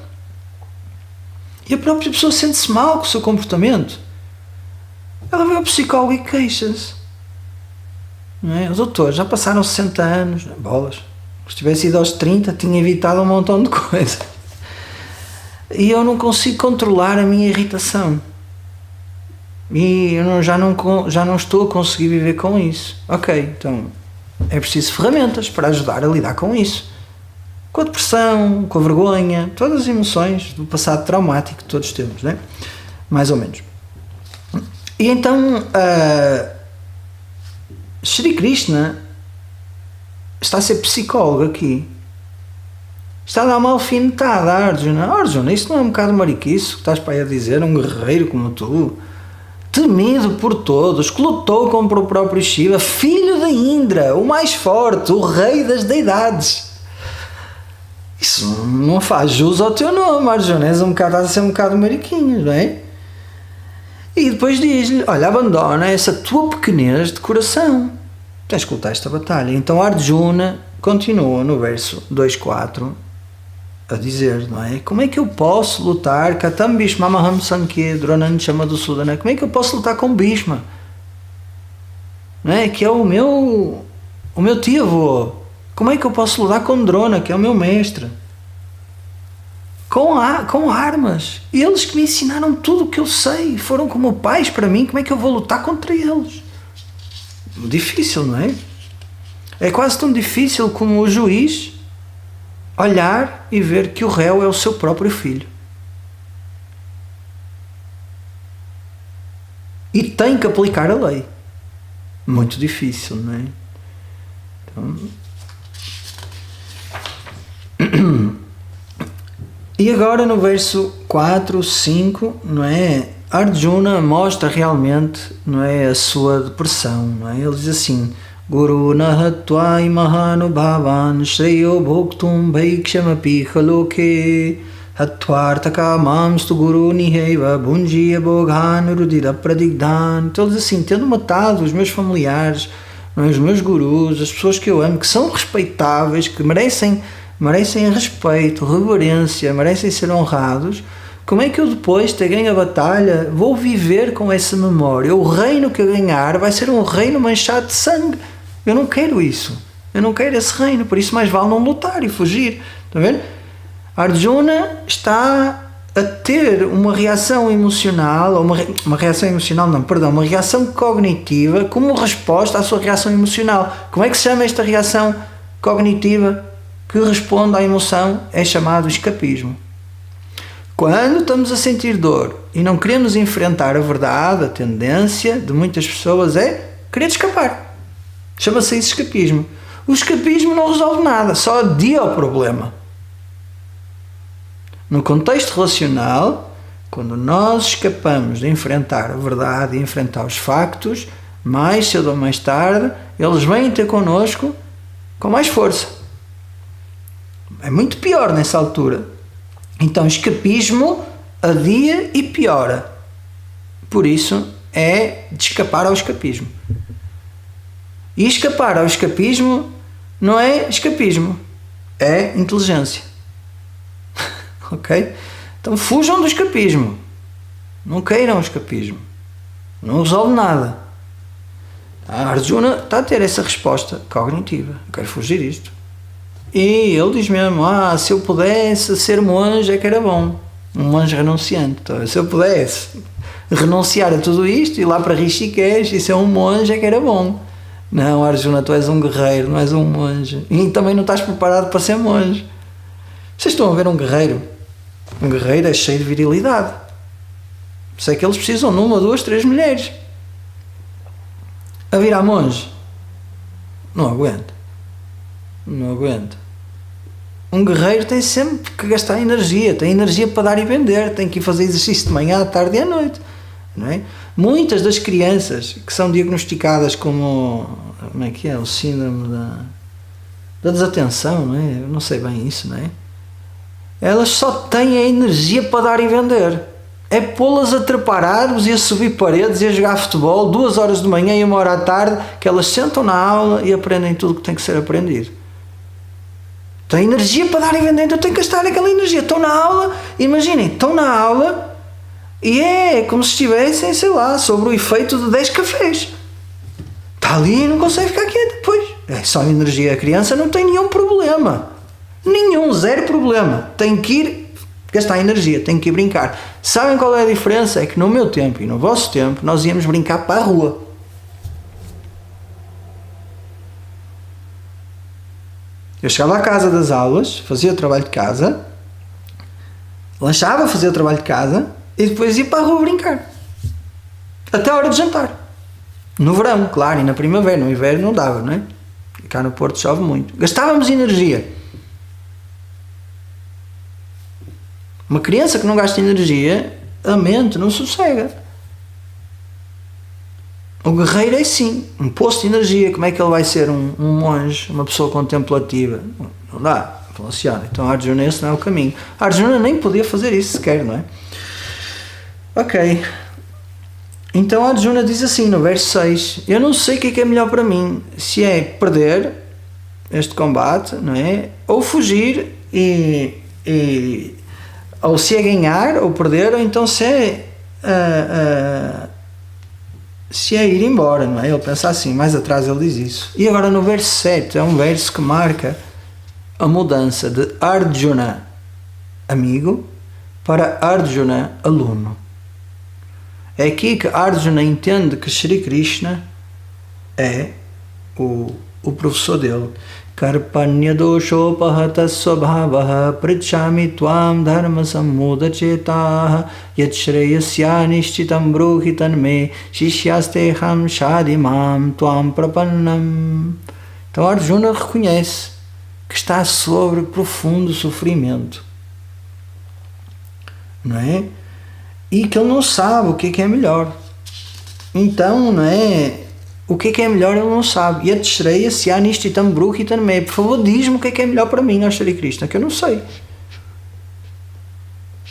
E a própria pessoa sente-se mal com o seu comportamento. Ela vai ao psicólogo e queixa-se. Não é? Os doutores já passaram 60 anos. Bolas. Se tivesse ido aos 30, tinha evitado um montão de coisas. E eu não consigo controlar a minha irritação. E eu já não estou a conseguir viver com isso. Ok, então é preciso ferramentas para ajudar a lidar com isso. Com a depressão, com a vergonha, todas as emoções do passado traumático que todos temos, né? Mais ou menos. E então, Shri Krishna está a ser psicólogo aqui. Está a dar uma alfinetada a Arjuna. Arjuna, isso não é um bocado mariquice que estás para aí a dizer? Um guerreiro como tu, temido por todos, que lutou contra o próprio Shiva, filho de Indra, o mais forte, o rei das deidades. Isso não faz jus ao teu nome, Arjuna. Estás a ser um bocado mariquinho, não é? E depois diz-lhe, olha, abandona essa tua pequenez de coração. Tens que lutar esta batalha. Então Arjuna continua no verso 2.4 a dizer, não é? Como é que eu posso lutar? Katam Bhishma Maham Sankhya Dronan Chamadusudana. Como é que eu posso lutar com Bhishma? Não é? Que é o meu tio-avô. Como é que eu posso lutar com Drona, que é o meu mestre? Com armas. Eles que me ensinaram tudo o que eu sei. Foram como pais para mim. Como é que eu vou lutar contra eles? Difícil, não é? É quase tão difícil como o juiz olhar e ver que o réu é o seu próprio filho. E tem que aplicar a lei. Muito difícil, não é? Então... E agora no verso 4, 5, não é? Arjuna mostra realmente, não é, a sua depressão, não é? Ele diz assim: Guru nahatvai mahanubhavan shreyo bhoktum bhaikshamapi khaloke hatvartaka mamstu guru niheva bunjiya boghan rudira pradigdhan. Então ele diz assim: tendo matado os meus familiares, não é, os meus gurus, as pessoas que eu amo, que são respeitáveis, que merecem respeito, reverência, merecem ser honrados, como é que eu depois de ganhar a batalha vou viver com essa memória? O reino que eu ganhar vai ser um reino manchado de sangue. Eu não quero isso. Eu não quero esse reino. Por isso mais vale não lutar e fugir. Está a ver? Arjuna está a ter uma reação emocional, ou uma reação cognitiva como resposta à sua reação emocional. Como é que se chama esta reação cognitiva que responde à emoção? É chamado escapismo. Quando estamos a sentir dor e não queremos enfrentar a verdade, a tendência de muitas pessoas é Querer escapar. Chama-se isso escapismo. O escapismo não resolve nada, só adia o problema. No contexto relacional, quando nós escapamos de enfrentar a verdade e enfrentar os factos, mais cedo ou mais tarde, eles vêm ter connosco com mais força. É muito pior nessa altura. Então, escapismo adia e piora. Por isso, é de escapar ao escapismo. E escapar ao escapismo não é escapismo, é inteligência. Ok? Então fujam do escapismo. Não queiram o escapismo. Não resolve nada. A Arjuna está a ter essa resposta cognitiva. Eu quero fugir disto. E ele diz mesmo, se eu pudesse ser monge é que era bom. Um monge renunciante. Então, se eu pudesse renunciar a tudo isto, ir lá para Rishikesh e ser um monge é que era bom. Não, Arjuna, tu és um guerreiro, não és um monge. E também não estás preparado para ser monge. Vocês estão a ver um guerreiro? Um guerreiro é cheio de virilidade. Sei que eles precisam de 1, 2, 3 mulheres. A virar monge? Não aguenta. Não aguenta. Um guerreiro tem sempre que gastar energia. Tem energia para dar e vender. Tem que ir fazer exercício de manhã, à tarde e à noite. Não é? Muitas das crianças que são diagnosticadas como é o síndrome da desatenção, não é? Eu não sei bem isso, não é? Elas só têm a energia para dar e vender. É pô-las a trepar árvores e a subir paredes e a jogar futebol 2 horas de manhã e 1 hora à tarde, que elas sentam na aula e aprendem tudo o que tem que ser aprendido. Têm energia para dar e vender, então têm que gastar aquela energia. Estão na aula, imaginem, estão na aula e é como se estivessem, sei lá, sobre o efeito de 10 cafés. Está ali e não consegue ficar quieto depois. É só energia. A criança não tem nenhum problema. Zero problema. Tem que ir gastar energia, tem que ir brincar. Sabem qual é a diferença? É que no meu tempo e no vosso tempo nós íamos brincar para a rua. Eu chegava à casa das aulas, fazia o trabalho de casa, lanchava, fazia o trabalho de casa e depois ia para a rua brincar. Até a hora de jantar. No verão, claro, e na primavera. No inverno não dava, não é? E cá no Porto chove muito. Gastávamos energia. Uma criança que não gasta energia, a mente não sossega. O guerreiro é sim, um poço de energia. Como é que ele vai ser um monge, uma pessoa contemplativa? Não dá, funciona. Então Arjuna, esse não é o caminho. Arjuna nem podia fazer isso sequer, não é? Ok. Então Arjuna diz assim no verso 6: eu não sei o que é melhor para mim, se é perder este combate, não é? Ou fugir ou se é ganhar ou perder, ou então se é ir embora, não é? Ele pensa assim, mais atrás ele diz isso. E agora no verso 7 é um verso que marca a mudança de Arjuna amigo para Arjuna aluno. É aqui que Arjuna entende que Shri Krishna é o professor dele. Karpanya doshopahata svabhavaha pritchami tvam dharma sammuda cetaha yat shreyasya nishchitam bruhitan me shishyasteham shadimam tvam prapannam. Então Arjuna reconhece que está sobre profundo sofrimento, não é? E que ele não sabe o que é melhor. Então, não é? O que é melhor ele não sabe. Yat shreyasya nishchitam bruhitan me. Por favor, diz-me o que é melhor para mim, ó Shri Krishna, que eu não sei.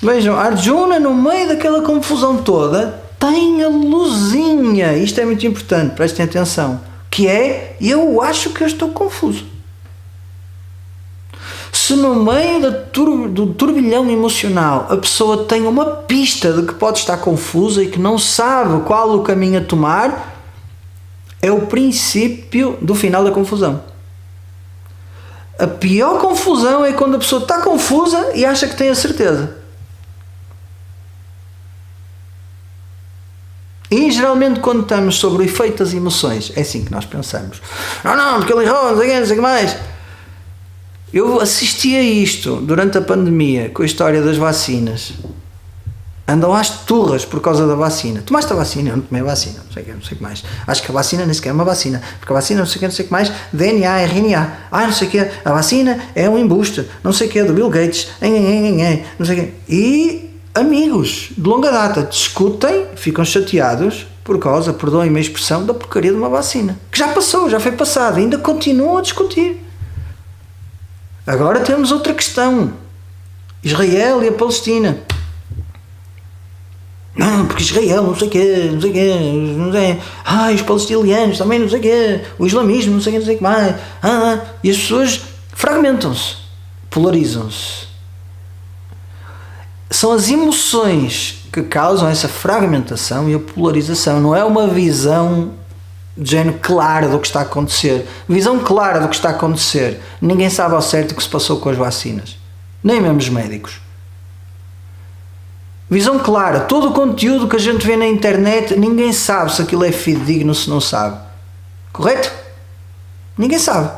Vejam, Arjuna, no meio daquela confusão toda, tem a luzinha. Isto é muito importante, prestem atenção. Que é, eu acho que eu estou confuso. Se no meio do turbilhão emocional a pessoa tem uma pista de que pode estar confusa e que não sabe qual o caminho a tomar, é o princípio do final da confusão. A pior confusão é quando a pessoa está confusa e acha que tem a certeza. E geralmente quando estamos sobre o efeito das emoções, é assim que nós pensamos. Não, porque ele errou, não sei o que mais. Eu assisti a isto durante a pandemia, com a história das vacinas. andam às turras por causa da vacina. Tomaste a vacina? Eu não tomei a vacina, não sei o que mais. Acho que a vacina nem sequer é uma vacina, porque a vacina não sei o que mais, DNA, RNA, não sei o que, a vacina é um embuste, não sei o que, do Bill Gates, não sei o que. E amigos de longa data discutem, ficam chateados por causa, perdoem-me a expressão, da porcaria de uma vacina, que já passou, já foi passada, ainda continuam a discutir. Agora temos outra questão, Israel e a Palestina. Não, porque Israel, não sei o quê, os palestinianos também, não sei o quê, o islamismo, não sei o que mais, e as pessoas fragmentam-se, polarizam-se. São as emoções que causam essa fragmentação e a polarização, não é uma visão de género clara do que está a acontecer. Visão clara do que está a acontecer, ninguém sabe ao certo o que se passou com as vacinas, nem mesmo os médicos. Visão clara, todo o conteúdo que a gente vê na internet, ninguém sabe se aquilo é fidedigno ou se não sabe. Correto? Ninguém sabe.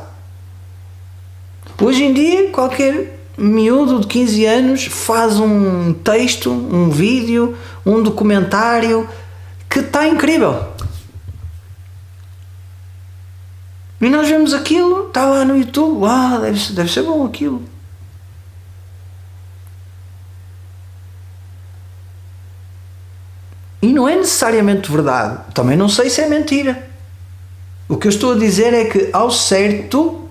Hoje em dia, qualquer miúdo de 15 anos faz um texto, um vídeo, um documentário que está incrível. E nós vemos aquilo, está lá no YouTube, deve ser bom aquilo. E não é necessariamente verdade. Também não sei se é mentira. O que eu estou a dizer é que, ao certo,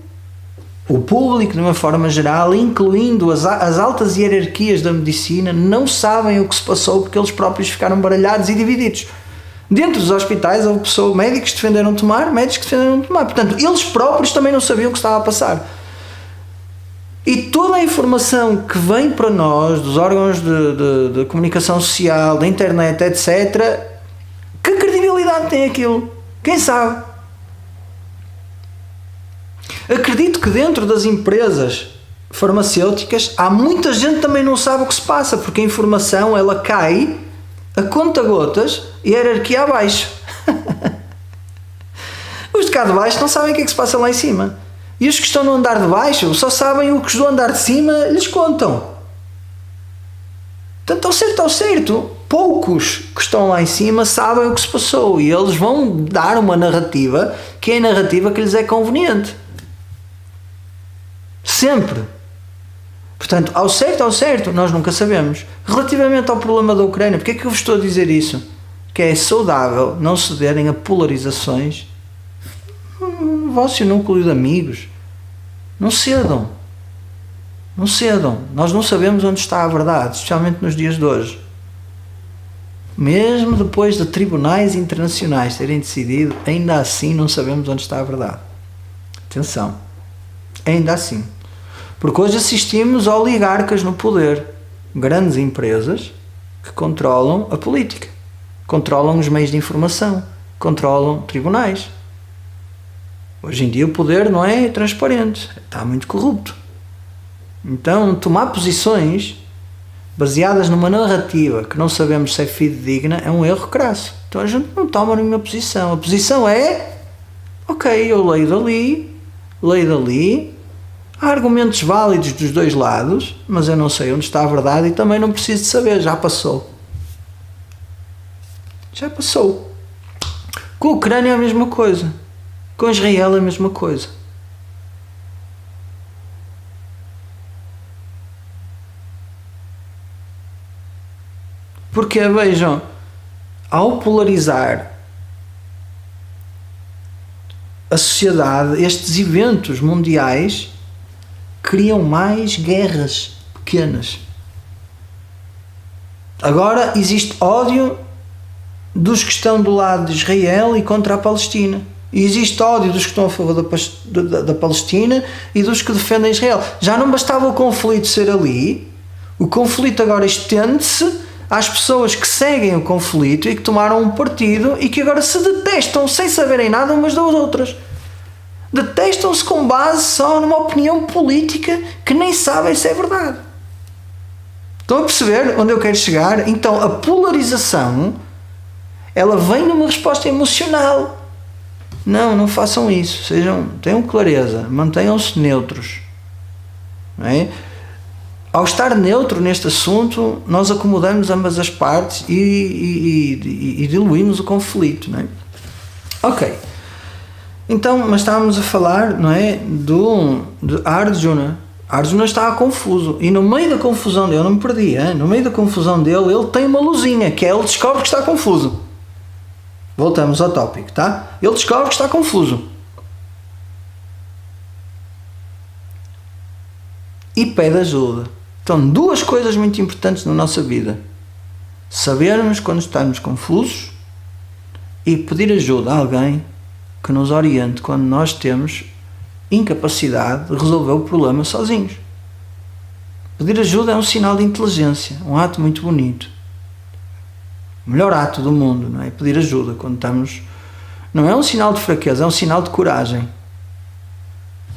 o público, de uma forma geral, incluindo as altas hierarquias da medicina, não sabem o que se passou porque eles próprios ficaram baralhados e divididos. Dentro dos hospitais houve médicos que defenderam tomar, médicos que defenderam tomar. Portanto, eles próprios também não sabiam o que estava a passar. E toda a informação que vem para nós, dos órgãos de comunicação social, da internet, etc., que credibilidade tem aquilo? Quem sabe? Acredito que dentro das empresas farmacêuticas há muita gente que também não sabe o que se passa, porque a informação ela cai a conta-gotas e a hierarquia abaixo. Os de cá de baixo não sabem o que é que se passa lá em cima. E os que estão no andar de baixo só sabem o que os do andar de cima lhes contam. Portanto, ao certo, poucos que estão lá em cima sabem o que se passou e eles vão dar uma narrativa que é a narrativa que lhes é conveniente. Sempre. Portanto, ao certo, nós nunca sabemos. Relativamente ao problema da Ucrânia, porque é que eu vos estou a dizer isso? Que é saudável não cederem a polarizações no vosso núcleo de amigos. Não cedam. Não cedam. Nós não sabemos onde está a verdade, especialmente nos dias de hoje. Mesmo depois de tribunais internacionais terem decidido, ainda assim não sabemos onde está a verdade. Atenção. Ainda assim. Porque hoje assistimos a oligarcas no poder. Grandes empresas que controlam a política. Controlam os meios de informação. Controlam tribunais. Hoje em dia o poder não é transparente, está muito corrupto. Então, tomar posições baseadas numa narrativa que não sabemos se é fidedigna é um erro crasso. Então a gente não toma nenhuma posição. A posição é, ok, eu leio dali, há argumentos válidos dos dois lados, mas eu não sei onde está a verdade e também não preciso de saber, já passou. Já passou. Com a Ucrânia é a mesma coisa. Com Israel é a mesma coisa. Porque, vejam, ao polarizar a sociedade, estes eventos mundiais criam mais guerras pequenas. Agora existe ódio dos que estão do lado de Israel e contra a Palestina. E existe ódio dos que estão a favor da Palestina e dos que defendem Israel. Já não bastava o conflito ser ali, o conflito agora estende-se às pessoas que seguem o conflito e que tomaram um partido e que agora se detestam sem saberem nada umas das outras. Detestam-se com base só numa opinião política que nem sabem se é verdade. Estão a perceber onde eu quero chegar? Então a polarização ela vem numa resposta emocional. Não façam isso. Tenham clareza, mantenham-se neutros. Não é? ao estar neutro neste assunto, nós acomodamos ambas as partes e diluímos o conflito, não é? Ok. Então, mas estávamos a falar, não é, de Arjuna. Arjuna estava confuso, e no meio da confusão dele, eu não me perdi, hein? No meio da confusão dele, ele tem uma luzinha, que é ele descobre que está confuso. Voltamos ao tópico, tá? Ele descobre que está confuso. E pede ajuda. Então, duas coisas muito importantes na nossa vida: sabermos quando estamos confusos e pedir ajuda a alguém que nos oriente quando nós temos incapacidade de resolver o problema sozinhos. Pedir ajuda é um sinal de inteligência, um ato muito bonito. O melhor ato do mundo, não é? Pedir ajuda quando estamos... Não é um sinal de fraqueza, é um sinal de coragem.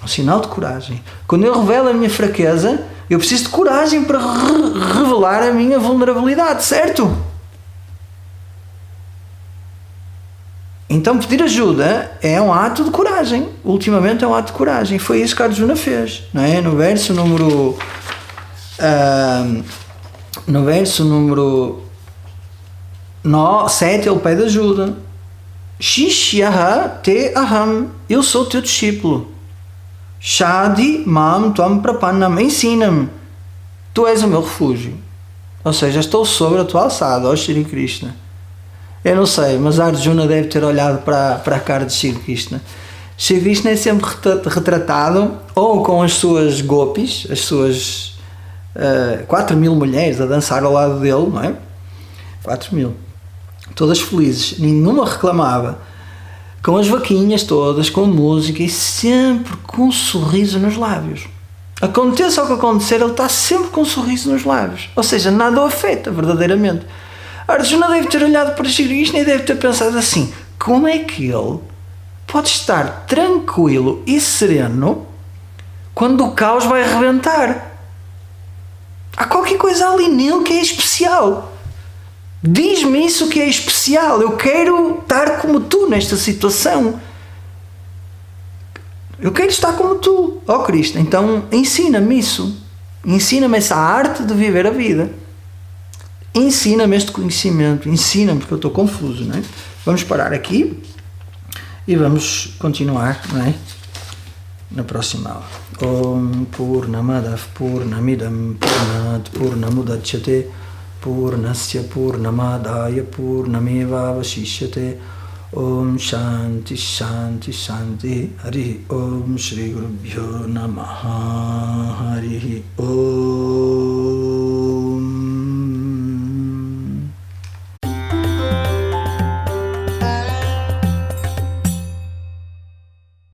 É um sinal de coragem. Quando eu revelo a minha fraqueza, eu preciso de coragem para revelar a minha vulnerabilidade, certo? Então pedir ajuda é um ato de coragem. Ultimamente é um ato de coragem. Foi isso que Arjuna fez, não é? No verso número 7 ele pede ajuda. Shishyaha te aham. Eu sou teu discípulo. Shadi mam tvam prapannam. Ensina-me. Tu és o meu refúgio. Ou seja, estou sobre a tua alçada, ó Shri Krishna. Eu não sei, mas Arjuna deve ter olhado para a cara de Shri Krishna. Shri Krishna é sempre retratado ou com as suas gopis, as suas 4.000 mulheres a dançar ao lado dele, não é? 4.000. Todas felizes, nenhuma reclamava. Com as vaquinhas todas, com música e sempre com um sorriso nos lábios. Aconteça o que acontecer, ele está sempre com um sorriso nos lábios. Ou seja, nada o afeta verdadeiramente. Arjuna deve ter olhado para Shri Krishna e deve ter pensado assim: como é que ele pode estar tranquilo e sereno quando o caos vai arrebentar? Há qualquer coisa ali nele que é especial. Diz-me isso que é especial. Eu quero estar como tu nesta situação. Eu quero estar como tu, ó Cristo. Então ensina-me isso. Ensina-me essa arte de viver a vida. Ensina-me este conhecimento. Ensina-me, porque eu estou confuso, não é? Vamos parar aqui e vamos continuar, não é? Na próxima aula. Om Purnamadav Purnamidam Purnat Purnamudachyate Purnasya Purnamadaya Purnameva Vashishyate. Om Shanti Shanti Shanti. Hari Om Shri Gurubhyo Namaha. Hari Om.